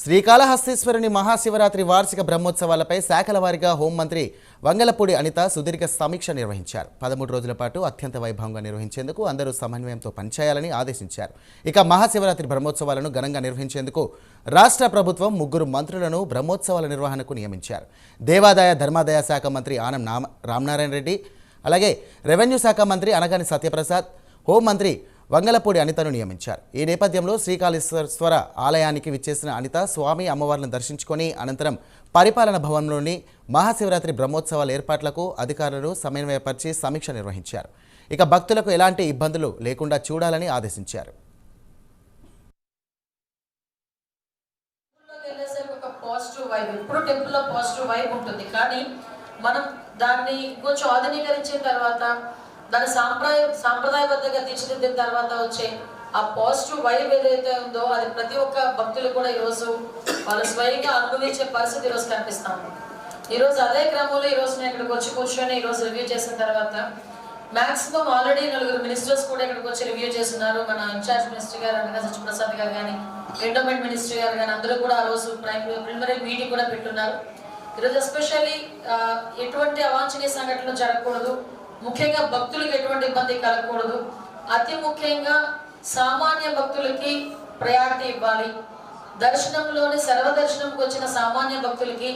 శ్రీకాళహస్తీశ్వరుని మహాశివరాత్రి వార్షిక బ్రహ్మోత్సవాలపై శాఖల వారీగా హోంమంత్రి వంగలపూడి అనిత సుదీర్ఘ సమీక్ష నిర్వహించారు. 13 రోజుల పాటు అత్యంత వైభవంగా నిర్వహించేందుకు అందరూ సమన్వయంతో పనిచేయాలని ఆదేశించారు. ఇక మహాశివరాత్రి బ్రహ్మోత్సవాలను ఘనంగా నిర్వహించేందుకు రాష్ట్ర ప్రభుత్వం 3 మంత్రులను బ్రహ్మోత్సవాల నిర్వహణకు నియమించారు. దేవాదాయ ధర్మాదాయ శాఖ మంత్రి ఆనం రామనారాయణ రెడ్డి, అలాగే రెవెన్యూ శాఖ మంత్రి అనగాని సత్యప్రసాద్, హోంమంత్రి వంగలపూడి అనితను నియమించారు. ఈ నేపథ్యంలో శ్రీకాళేశ్వర ఆలయానికి విచ్చేసిన అనిత స్వామి అమ్మవార్లను దర్శించుకొని అనంతరం పరిపాలన భవన్లోని మహాశివరాత్రి బ్రహ్మోత్సవాల ఏర్పాట్లకు అధికారులను సమన్వయపరిచి సమీక్ష నిర్వహించారు. ఇక భక్తులకు ఎలాంటి ఇబ్బందులు లేకుండా చూడాలని ఆదేశించారు. దాన్ని కొంచెం ఆధునీకరించిన తర్వాత దాని సాంప్రదాయబద్ధంగా తీర్చిదిద్దిన తర్వాత వచ్చే ఆ పాజిటివ్ వైబ్ ఏదైతే ఉందో అది ప్రతి ఒక్క భక్తులు కూడా ఈరోజు వాళ్ళు స్వయంగా అనుభవించే పరిస్థితి ఈరోజు కనిపిస్తా ఉంది. ఈరోజు అదే క్రమంలో ఈరోజు నేను ఇక్కడికి వచ్చి కూర్చొని ఈరోజు రివ్యూ చేసిన తర్వాత మ్యాక్సిమం ఆల్రెడీ 4 మినిస్టర్స్ కూడా ఇక్కడికి వచ్చి రివ్యూ చేస్తున్నారు. మన ఇన్ఛార్జ్ మినిస్టర్ గారు అనగా సత్యప్రసాద్ గారు కానీ, ఎండోమెంట్ మినిస్టర్ గారు కానీ అందరూ కూడా ఆ రోజు ప్రిలిమినరీ మీటింగ్ కూడా పెట్టున్నారు. ఈరోజు ఎస్పెషల్లీ ఎటువంటి అవాంఛనీయ సంఘటనలు జరగకూడదు, ముఖ్యంగా భక్తులకు ఎటువంటి ఇబ్బంది కలగకూడదు, అతి ముఖ్యంగా సామాన్య భక్తులకి ప్రయారిటీ ఇవ్వాలి. దర్శనంలోని సర్వదర్శనంకి వచ్చిన సామాన్య భక్తులకి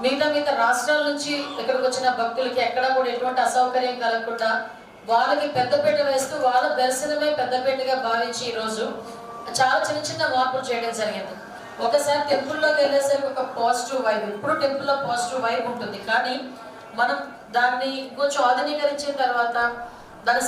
మిగతా రాష్ట్రాల నుంచి ఇక్కడికి వచ్చిన భక్తులకి ఎక్కడా కూడా ఎటువంటి అసౌకర్యం కలగకుండా వాళ్ళకి పెద్దపీట వేస్తూ వాళ్ళ దర్శనమే పెద్దపీటగా భావించి ఈరోజు చాలా చిన్న మార్పులు చేయడం జరిగింది. ఒకసారి టెంపుల్లోకి వెళ్ళేసరికి ఒక పాజిటివ్ వైబ్, ఇప్పుడు టెంపుల్లో పాజిటివ్ వైబ్ ఉంటుంది, కానీ మనం దాన్ని కొంచెం ఆధునీకరించిన తర్వాత దాని